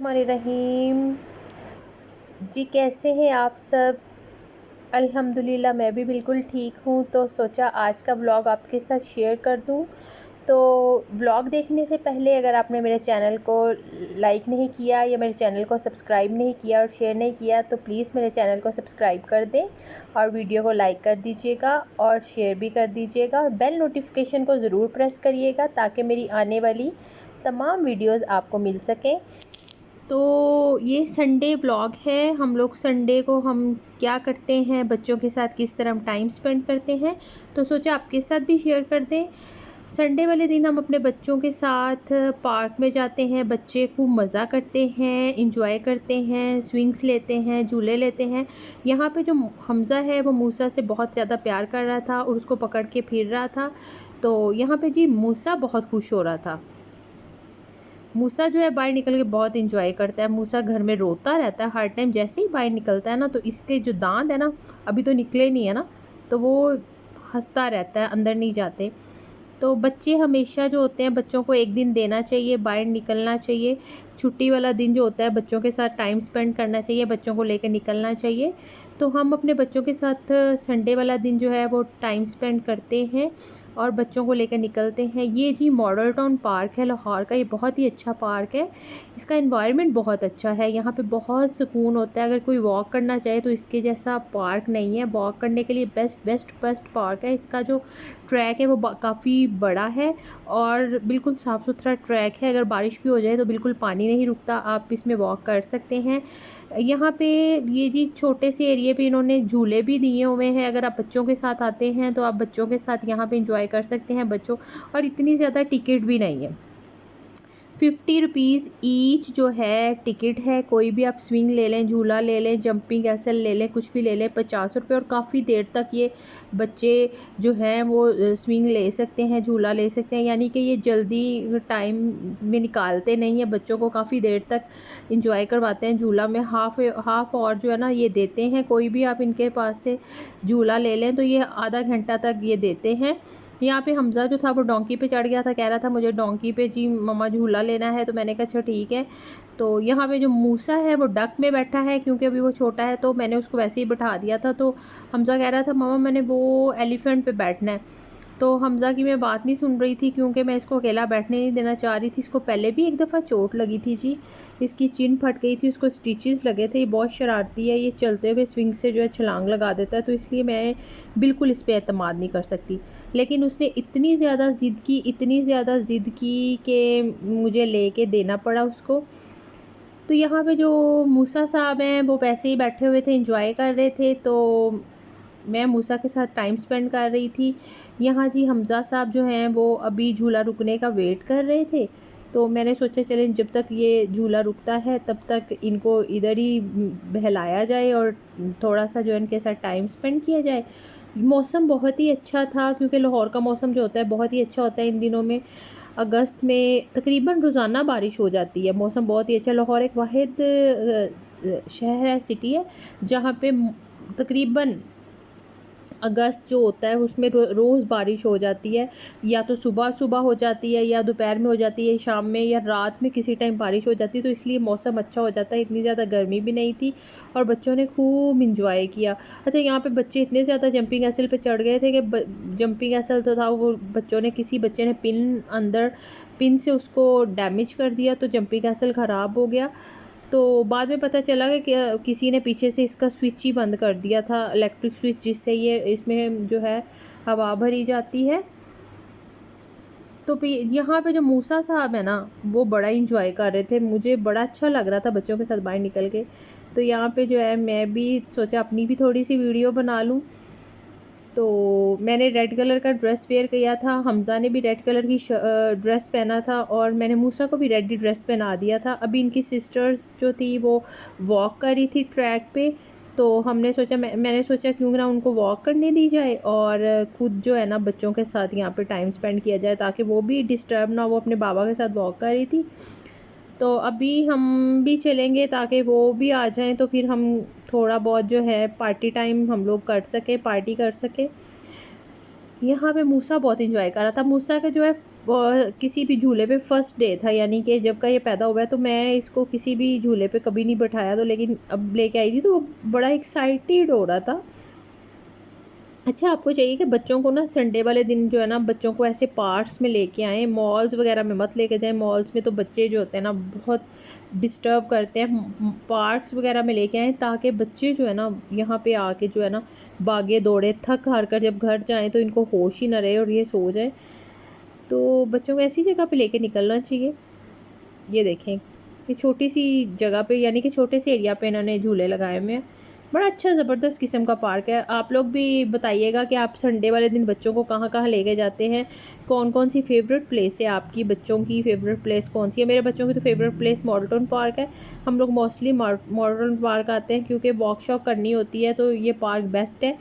बिस्मिल्लाहिर्रहमानिर्रहीम। जी कैसे हैं आप सब? अल्हम्दुलिल्लाह मैं भी बिल्कुल ठीक हूँ। तो सोचा आज का व्लॉग आपके साथ शेयर कर दूँ। तो व्लॉग देखने से पहले अगर आपने मेरे चैनल को लाइक नहीं किया या मेरे चैनल को सब्सक्राइब नहीं किया और शेयर नहीं किया तो प्लीज़ मेरे चैनल को सब्सक्राइब कर दें और वीडियो को लाइक कर दीजिएगा और शेयर भी कर दीजिएगा और बेल नोटिफिकेशन को ज़रूर प्रेस करिएगा ताकि मेरी आने वाली तमाम वीडियोज़ आपको मिल सकें। तो ये संडे व्लॉग है। हम लोग संडे को हम क्या करते हैं, बच्चों के साथ किस तरह हम टाइम स्पेंड करते हैं, तो सोचा आपके साथ भी शेयर कर दें। संडे वाले दिन हम अपने बच्चों के साथ पार्क में जाते हैं। बच्चे खूब मज़ा करते हैं, इंजॉय करते हैं, स्विंग्स लेते हैं, झूले लेते हैं। यहाँ पे जो हमज़ा है वो मूसा से बहुत ज़्यादा प्यार कर रहा था और उसको पकड़ के फिर रहा था। तो यहाँ पे जी मूसा बहुत खुश हो रहा था। मूसा जो है बाहर निकल के बहुत इंजॉय करता है। मूसा घर में रोता रहता है हर टाइम, जैसे ही बाहर निकलता है ना तो इसके जो दांत है ना अभी तो निकले नहीं है ना, तो वो हंसता रहता है, अंदर नहीं जाते। तो बच्चे हमेशा जो होते हैं, बच्चों को एक दिन देना चाहिए, बाहर निकलना चाहिए। छुट्टी वाला दिन जो होता है बच्चों के साथ टाइम स्पेंड करना चाहिए, बच्चों को लेकर निकलना चाहिए। तो हम अपने बच्चों के साथ संडे वाला दिन जो है वो टाइम स्पेंड करते हैं और बच्चों को लेकर निकलते हैं। ये जी मॉडल टाउन पार्क है लाहौर का, ये बहुत ही अच्छा पार्क है। इसका एनवायरनमेंट बहुत अच्छा है, यहाँ पे बहुत सुकून होता है। अगर कोई वॉक करना चाहे तो इसके जैसा पार्क नहीं है। वॉक करने के लिए बेस्ट पार्क है। इसका जो ट्रैक है वो काफ़ी बड़ा है और बिल्कुल साफ़ सुथरा ट्रैक है। अगर बारिश भी हो जाए तो बिल्कुल पानी नहीं रुकता, आप इसमें वॉक कर सकते हैं। यहाँ पे ये जी छोटे से एरिया पे इन्होंने झूले भी दिए हुए हैं। अगर आप बच्चों के साथ आते हैं तो आप बच्चों के साथ यहाँ पे इंजॉय कर सकते हैं बच्चों, और इतनी ज़्यादा टिकट भी नहीं है। 50 रुपीज़ ईच जो है टिकट है। कोई भी आप स्विंग ले लें, झूला ले लें, जंपिंग कैसल ले लें, कुछ भी ले लें, 50 रुपये। और काफ़ी देर तक ये बच्चे जो हैं वो स्विंग ले सकते हैं, झूला ले सकते हैं। यानी कि ये जल्दी टाइम में निकालते नहीं हैं, बच्चों को काफ़ी देर तक इंजॉय करवाते हैं। झूला में हाफ़ और जो है ना ये देते हैं। कोई भी आप इनके पास से झूला ले लें तो ये आधा घंटा तक ये देते हैं। यहाँ पे हमज़ा जो था वो डोंकी पे चढ़ गया था, कह रहा था मुझे डोंकी पे जी मम्मा झूला लेना है। तो मैंने कहा अच्छा ठीक है। तो यहाँ पे जो मूसा है वो डक में बैठा है, क्योंकि अभी वो छोटा है तो मैंने उसको वैसे ही बिठा दिया था। तो हमज़ा कह रहा था मम्मा मैंने वो एलिफेंट पे बैठना है। तो हमज़ा की मैं बात नहीं सुन रही थी, क्योंकि मैं इसको अकेला बैठने नहीं देना चाह रही थी। इसको पहले भी एक दफ़ा चोट लगी थी जी, इसकी चिन फट गई थी, उसको स्टिचेस लगे थे। ये बहुत शरारती है, ये चलते हुए स्विंग से जो है छलांग लगा देता है। तो इसलिए मैं बिल्कुल इस पर एतमाद नहीं कर सकती। लेकिन उसने इतनी ज़्यादा ज़िद की कि मुझे लेके देना पड़ा उसको। तो यहाँ पे जो मूसा साहब हैं वो वैसे ही बैठे हुए थे, एंजॉय कर रहे थे। तो मैं मूसा के साथ टाइम स्पेंड कर रही थी। यहाँ जी हमज़ा साहब जो हैं वो अभी झूला रुकने का वेट कर रहे थे। तो मैंने सोचा चलें जब तक ये झूला रुकता है तब तक इनको इधर ही बहलाया जाए और थोड़ा सा जो है इनके साथ टाइम स्पेंड किया जाए। मौसम बहुत ही अच्छा था, क्योंकि लाहौर का मौसम जो होता है बहुत ही अच्छा होता है इन दिनों में। अगस्त में तकरीबन रोज़ाना बारिश हो जाती है, मौसम बहुत ही अच्छा। लाहौर एक वाहिद शहर है, सिटी है, जहाँ पे तकरीबन अगस्त जो होता है उसमें रोज़ बारिश हो जाती है। या तो सुबह हो जाती है, या दोपहर में हो जाती है, शाम में या रात में किसी टाइम बारिश हो जाती है। तो इसलिए मौसम अच्छा हो जाता है, इतनी ज़्यादा गर्मी भी नहीं थी और बच्चों ने खूब इंजॉय किया। अच्छा यहाँ पे बच्चे इतने ज़्यादा जंपिंग एसल पे चढ़ गए थे कि जंपिंग एसल तो था वो किसी बच्चे ने पिन से उसको डैमेज कर दिया, तो जंपिंग एसल ख़राब हो गया। तो बाद में पता चला कि किसी ने पीछे से इसका स्विच ही बंद कर दिया था, इलेक्ट्रिक स्विच, जिससे ये इसमें जो है हवा भरी जाती है। तो यहाँ पे जो मूसा साहब है ना वो बड़ा इंजॉय कर रहे थे, मुझे बड़ा अच्छा लग रहा था बच्चों के साथ बाहर निकल के। तो यहाँ पे जो है मैं भी सोचा अपनी भी थोड़ी सी वीडियो बना लूँ। तो मैंने रेड कलर का ड्रेस वेयर किया था, हमज़ा ने भी रेड कलर की ड्रेस पहना था और मैंने मूसा को भी रेड ड्रेस पहना दिया था। अभी इनकी सिस्टर्स जो थी वो वॉक कर रही थी ट्रैक पे। तो हमने सोचा मैंने सोचा क्यों ना उनको वॉक करने दी जाए और खुद जो है ना बच्चों के साथ यहाँ पे टाइम स्पेंड किया जाए, ताकि वो भी डिस्टर्ब ना हो। वो अपने बाबा के साथ वॉक कर रही थी। तो अभी हम भी चलेंगे ताकि वो भी आ जाएं, तो फिर हम थोड़ा बहुत जो है पार्टी टाइम हम लोग कर सके, पार्टी कर सके। यहाँ पे मूसा बहुत इंजॉय कर रहा था। मूसा का जो है किसी भी झूले पे फर्स्ट डे था, यानी कि जब का ये पैदा हुआ है, तो मैं इसको किसी भी झूले पे कभी नहीं बैठाया, तो लेकिन अब लेके आई थी तो वो बड़ा एक्साइटेड हो रहा था। अच्छा, आपको चाहिए कि बच्चों को ना संडे वाले दिन जो है ना, बच्चों को ऐसे पार्क्स में लेके आएँ, मॉल्स वगैरह में मत लेके जाएँ। मॉल्स में तो बच्चे जो होते हैं ना बहुत डिस्टर्ब करते हैं। पार्क्स वगैरह में लेके आएँ ताकि बच्चे जो है ना यहाँ पे आके जो है ना भागे दौड़े थक हार कर जब घर जाएँ तो इनको होश ही ना रहे और ये सो जाएँ। तो बच्चों को ऐसी जगह पे लेके निकलना चाहिए। ये देखें, ये छोटी-सी जगह पे, यानी कि छोटे से एरिया पे इन्होंने झूले लगाए हुए हैं। बड़ा अच्छा ज़बरदस्त किस्म का पार्क है। आप लोग भी बताइएगा कि आप संडे वाले दिन बच्चों को कहाँ-कहाँ लेके जाते हैं? कौन-कौन सी फ़ेवरेट प्लेस है आपकी? बच्चों की फ़ेवरेट प्लेस कौन-सी है? मेरे बच्चों की तो favourite place model town park है। हम लोग मोस्टली मॉडल टाउन पार्क आते हैं क्योंकि वॉक-शॉक करनी होती है, तो ये पार्क बेस्ट है।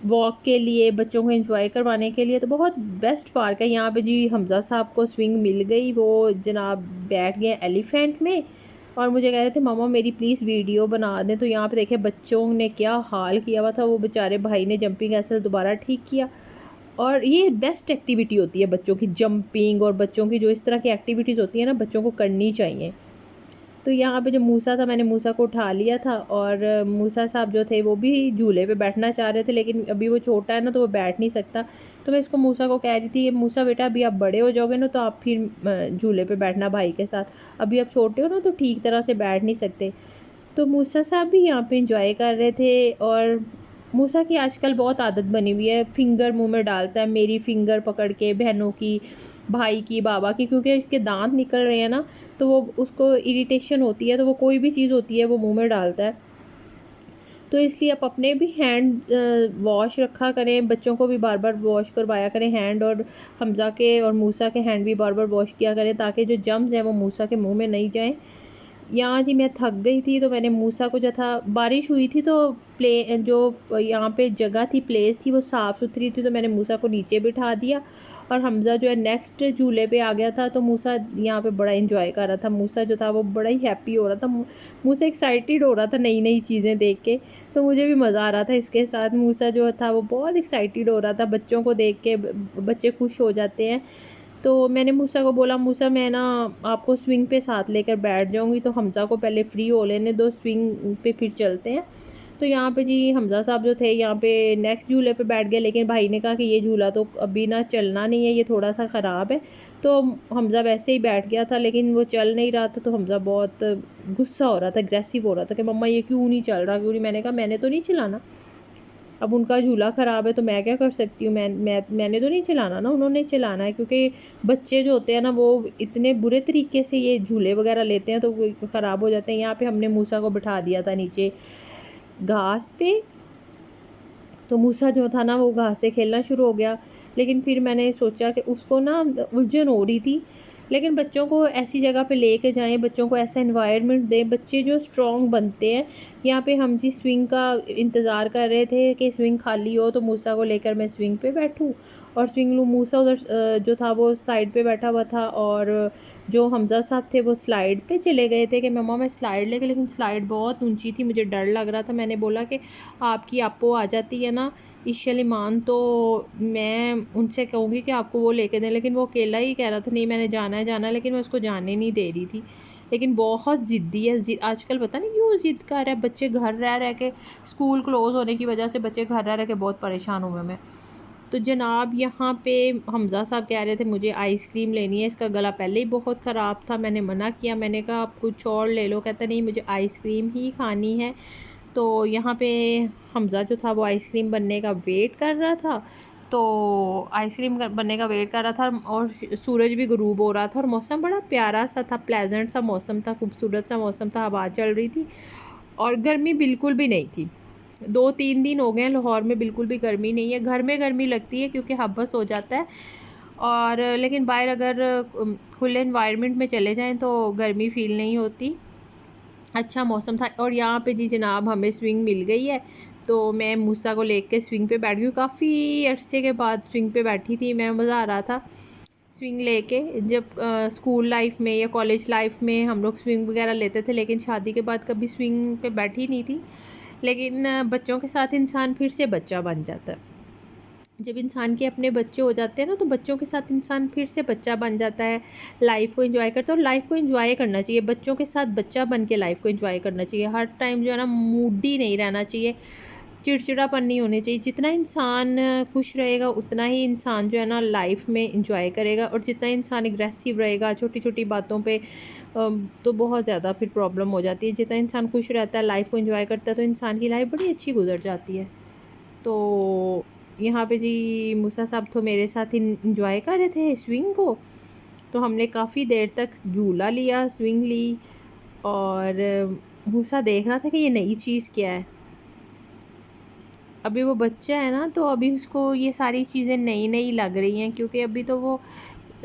वॉक के लिए, बच्चों को एंजॉय करवाने के लिए तो बहुत बेस्ट पार्क है। यहाँ पे जी हमज़ा साहब को स्विंग मिल गई, वो जनाब बैठ गए एलिफेंट में और मुझे कह रहे थे मम्मा मेरी प्लीज़ वीडियो बना दें। तो यहाँ पे देखिए बच्चों ने क्या हाल किया हुआ था, वो बेचारे भाई ने जंपिंग ऐसे दोबारा ठीक किया। और ये बेस्ट एक्टिविटी होती है बच्चों की, जंपिंग और बच्चों की जो इस तरह की एक्टिविटीज़ होती है ना, बच्चों को करनी चाहिए। तो यहाँ पे जो मूसा था, मैंने मूसा को उठा लिया था और मूसा साहब जो थे वो भी झूले पे बैठना चाह रहे थे, लेकिन अभी वो छोटा है ना तो वो बैठ नहीं सकता। तो मैं इसको मूसा को कह रही थी, मूसा बेटा अभी आप बड़े हो जाओगे ना तो आप फिर झूले पे बैठना भाई के साथ, अभी आप छोटे हो ना तो ठीक तरह से बैठ नहीं सकते। तो मूसा साहब भी यहाँ पे इंजॉय कर रहे थे। और मूसा की आजकल बहुत आदत बनी हुई है, फिंगर मुंह में डालता है, मेरी फिंगर पकड़ के, बहनों की, भाई की, बाबा की, क्योंकि इसके दांत निकल रहे हैं ना, तो वो उसको इरिटेशन होती है, तो वो कोई भी चीज़ होती है वो मुंह में डालता है। तो इसलिए आप अपने भी हैंड वॉश रखा करें, बच्चों को भी बार बार वॉश करवाया करें हैंड, और हमज़ा के और मूसा के हैंड भी बार बार वॉश किया करें ताकि जो जम्स हैं वो मूसा के मुंह में नहीं जाएं। यहाँ जी मैं थक गई थी तो मैंने मूसा को जो था, बारिश हुई थी तो प्ले जो यहाँ पे जगह थी, प्लेस थी, वो साफ़ सुथरी थी, तो मैंने मूसा को नीचे बिठा दिया और हमज़ा जो है नेक्स्ट झूले पे आ गया था। तो मूसा यहाँ पे बड़ा एंजॉय कर रहा था। मूसा जो था वो बड़ा ही हैप्पी हो रहा था, मूसा एक्साइटेड हो रहा था नई नई चीज़ें देख के। तो मुझे भी मज़ा आ रहा था इसके साथ। मूसा जो था वो बहुत एक्साइटेड हो रहा था, बच्चों को देख के बच्चे खुश हो जाते हैं। तो मैंने मूसा को बोला, मूसा मैं ना आपको स्विंग पे साथ लेकर बैठ जाऊंगी, तो हमज़ा को पहले फ्री हो लेने दो, स्विंग पे फिर चलते हैं। तो यहाँ पे जी हमज़ा साहब जो थे यहाँ पे नेक्स्ट झूले पे बैठ गए, लेकिन भाई ने कहा कि ये झूला तो अभी ना चलना नहीं है, ये थोड़ा सा ख़राब है। तो हमज़ा वैसे ही बैठ गया था, लेकिन वो चल नहीं रहा था। तो हमज़ा बहुत गुस्सा हो रहा था, अग्रेसिव हो रहा था कि मम्मा ये क्यों नहीं चल रहा, क्यों नहीं। मैंने कहा मैंने तो नहीं चलाना, अब उनका झूला ख़राब है तो मैं क्या कर सकती हूँ, मैंने तो नहीं चलाना ना, उन्होंने चलाना है। क्योंकि बच्चे जो होते हैं ना वो इतने बुरे तरीके से ये झूले वगैरह लेते हैं तो वो ख़राब हो जाते हैं। यहाँ पे हमने मूसा को बिठा दिया था नीचे घास पे, तो मूसा जो था ना वो घास से खेलना शुरू हो गया। लेकिन फिर मैंने सोचा कि उसको ना उलझन हो रही थी, लेकिन बच्चों को ऐसी जगह पे लेके जाएं, बच्चों को ऐसा एनवायरनमेंट दें, बच्चे जो स्ट्रॉन्ग बनते हैं। यहाँ पे हम जिस स्विंग का इंतज़ार कर रहे थे कि स्विंग खाली हो तो मूसा को लेकर मैं स्विंग पे बैठूँ, और स्विंग लूँ। मूसा उधर जो था वो साइड पे बैठा हुआ था, और जो हमज़ा साहब थे वो स्लाइड पे चले गए थे कि मम्मा मैं स्लाइड लेके, लेकिन स्लाइड बहुत ऊंची थी, मुझे डर लग रहा था। मैंने बोला कि आपकी आपो आ जाती है ना ईशल ईमान, तो मैं उनसे कहूँगी कि आपको वो लेके दें, लेकिन वो अकेला ही कह रहा था नहीं मैंने जाना है जाना है, लेकिन मैं उसको जाने नहीं दे रही थी। लेकिन बहुत ज़िद्दी है, आजकल पता नहीं क्यों ज़िद कर रहा है। बच्चे घर रह रह के, स्कूल क्लोज़ होने की वजह से बच्चे घर रह रह के बहुत परेशान हुए मैं। तो जनाब यहाँ पे हमज़ा साहब कह रहे थे मुझे आइसक्रीम लेनी है, इसका गला पहले ही बहुत ख़राब था। मैंने मना किया, मैंने कहा आप कुछ और ले लो, कहता नहीं मुझे आइसक्रीम ही खानी है। तो यहाँ पे हमज़ा जो था वो आइसक्रीम बनने का वेट कर रहा था, तो आइसक्रीम बनने का वेट कर रहा था, और सूरज भी ग़रूब हो रहा था, और मौसम बड़ा प्यारा सा था, प्लेजेंट सा मौसम था, खूबसूरत सा मौसम था, हवा चल रही थी और गर्मी बिल्कुल भी नहीं थी। 2-3 दिन हो गए हैं लाहौर में बिल्कुल भी गर्मी नहीं है। घर में गर्मी लगती है क्योंकि हब्स हो जाता है, और लेकिन बाहर अगर खुले इन्वायरमेंट में चले जाएं तो गर्मी फ़ील नहीं होती। अच्छा मौसम था। और यहाँ पे जी जनाब हमें स्विंग मिल गई है, तो मैं मूसा को लेके स्विंग पे बैठ गई। काफ़ी अरसे के बाद स्विंग पे बैठी थी मैं, मज़ा आ रहा था स्विंग लेके। जब स्कूल लाइफ में या कॉलेज लाइफ में हम लोग स्विंग वगैरह लेते थे, लेकिन शादी के बाद कभी स्विंग पे बैठी नहीं थी। लेकिन बच्चों के साथ इंसान फिर से बच्चा बन जाता है। जब इंसान के अपने बच्चे हो जाते हैं ना, तो बच्चों के साथ इंसान फिर से बच्चा बन जाता है, लाइफ को एंजॉय करता है। और लाइफ को एंजॉय करना चाहिए, बच्चों के साथ बच्चा बन के लाइफ को एंजॉय करना चाहिए। हर टाइम जो है ना मूडी नहीं रहना चाहिए, चिड़चिड़ापन नहीं होनी चाहिए। जितना इंसान खुश रहेगा उतना ही इंसान जो है ना लाइफ में इंजॉय करेगा, और जितना इंसान एग्रेसिव रहेगा छोटी छोटी बातों पे तो बहुत ज़्यादा फिर प्रॉब्लम हो जाती है। जितना इंसान खुश रहता है, लाइफ को एंजॉय करता है, तो इंसान की लाइफ बड़ी अच्छी गुजर जाती है। तो यहाँ पे जी मूसा साहब तो मेरे साथ इंजॉय कर रहे थे स्विंग को। तो हमने काफ़ी देर तक झूला लिया, स्विंग ली, और मूसा देख रहा था कि ये नई चीज़ क्या है। अभी वो बच्चा है ना, तो अभी उसको ये सारी चीज़ें नई नई लग रही हैं, क्योंकि अभी तो वो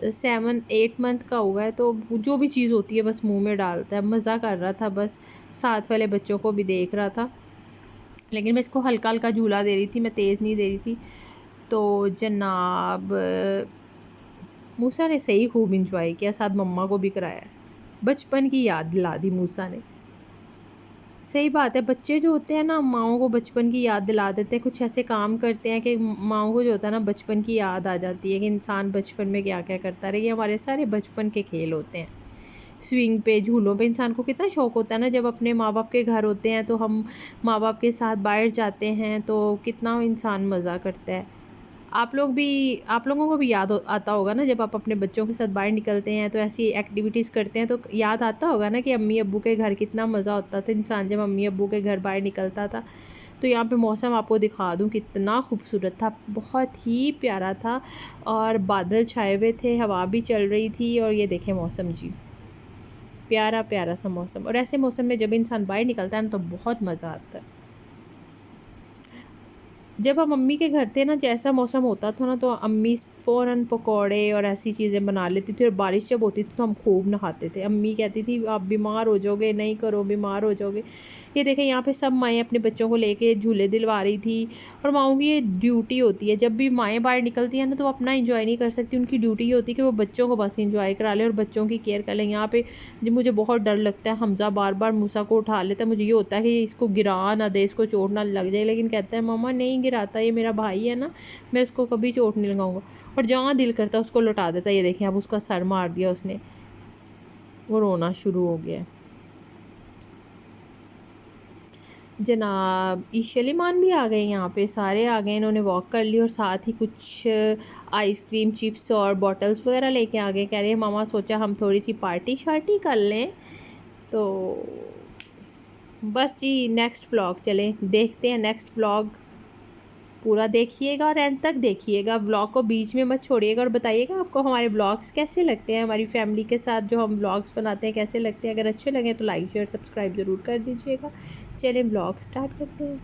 7-8 मंथ का हुआ है। तो जो भी चीज़ होती है बस मुंह में डालता है। मज़ा कर रहा था, बस साथ वाले बच्चों को भी देख रहा था, लेकिन मैं इसको हल्का हल्का झूला दे रही थी, मैं तेज़ नहीं दे रही थी। तो जनाब मूसा ने सही खूब इंजॉय किया, साथ मम्मा को भी कराया। बचपन की याद दिला दी मूसा ने। सही बात है, बच्चे जो होते हैं ना माओं को बचपन की याद दिला देते हैं। कुछ ऐसे काम करते हैं कि माओं को जो होता है ना बचपन की याद आ जाती है कि इंसान बचपन में क्या क्या करता रहे। ये हमारे सारे बचपन के खेल होते हैं। स्विंग पे, झूलों पे इंसान को कितना शौक़ होता है ना। जब अपने माँ बाप के घर होते हैं तो हम माँ बाप के साथ बाहर जाते हैं, तो कितना इंसान मज़ा करता है। आप लोगों को भी याद आता होगा ना, जब आप अपने बच्चों के साथ बाहर निकलते हैं तो ऐसी एक्टिविटीज़ करते हैं, तो याद आता होगा ना कि अम्मी अब्बू के घर कितना मज़ा होता था इंसान जब अम्मी अब्बू के घर बाहर निकलता था। तो यहाँ पे मौसम आपको दिखा दूँ, कितना खूबसूरत था, बहुत ही प्यारा था। और बादल छाए हुए थे, हवा भी चल रही थी, और ये देखें मौसम जी, प्यारा प्यारा सा मौसम। और ऐसे मौसम में जब इंसान बाहर निकलता है ना तो बहुत मज़ा आता है। जब हम अम्मी के घर थे ना, जैसा मौसम होता था ना, तो अम्मी फ़ौरन पकौड़े और ऐसी चीज़ें बना लेती थी। और बारिश जब होती थी तो हम खूब नहाते थे। अम्मी कहती थी आप बीमार हो जाओगे, नहीं करो बीमार हो जाओगे। ये देखें यहाँ पे सब माएँ अपने बच्चों को लेके झूले दिलवा रही थी। और माओं की ये ड्यूटी होती है, जब भी माएँ बाहर निकलती हैं ना तो वो अपना इंजॉय नहीं कर सकती। उनकी ड्यूटी ये होती है कि वो बच्चों को बस इंजॉय करा लें और बच्चों की केयर कर लें। यहाँ पे जो मुझे बहुत डर लगता है, हमज़ा बार बार मूसा को उठा लेता है। मुझे ये होता है कि इसको गिरा ना दे, इसको चोट ना लग जाए, लेकिन कहता है मम्मा नहीं गिराता, ये मेरा भाई है ना, मैं उसको कभी चोट नहीं लगाऊंगा। और जहाँ दिल करता है उसको लौटा देता है। ये देखें अब उसका सर मार दिया उसने, वो रोना शुरू हो गया। जनाब ईशलीमान भी आ गए, यहाँ पे सारे आ गए, इन्होंने वॉक कर ली और साथ ही कुछ आइसक्रीम चिप्स और बॉटल्स वगैरह लेके आ गए। कह रहे हैं मामा सोचा हम थोड़ी सी पार्टी शार्टी कर लें। तो बस जी नेक्स्ट व्लॉग चलें, देखते हैं नेक्स्ट व्लॉग। पूरा देखिएगा और एंड तक देखिएगा, व्लॉग को बीच में मत छोड़िएगा। और बताइएगा आपको हमारे व्लॉग्स कैसे लगते हैं, हमारी फैमिली के साथ जो हम व्लॉग्स बनाते हैं कैसे लगते हैं। अगर अच्छे लगें तो लाइक शेयर सब्सक्राइब ज़रूर कर दीजिएगा। चलें व्लॉग स्टार्ट करते हैं।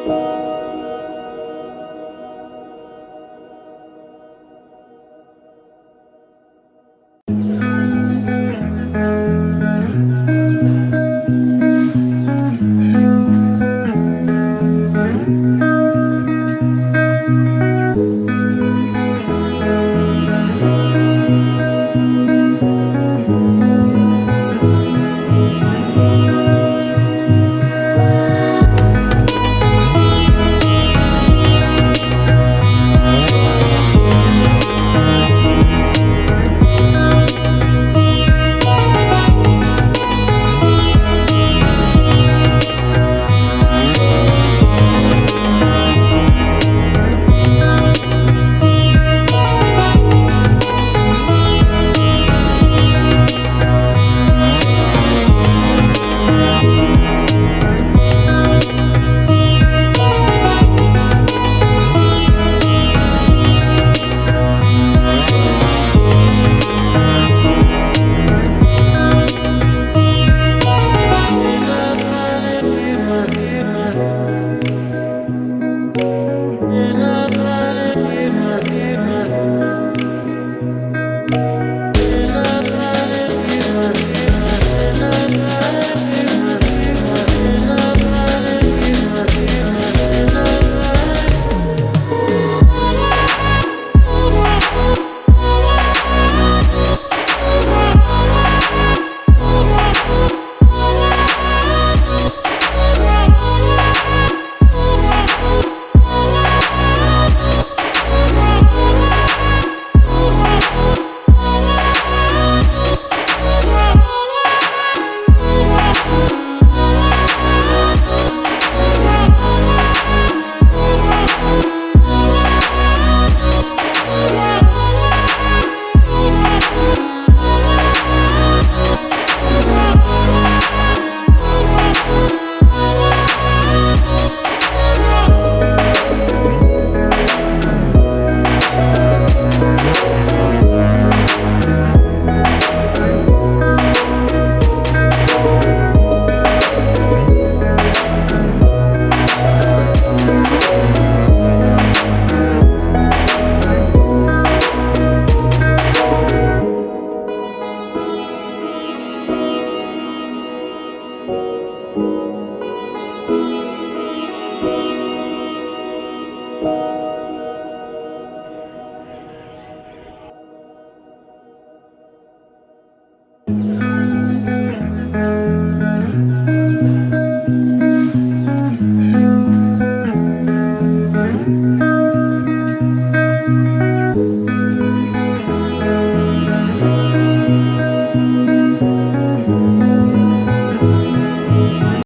है।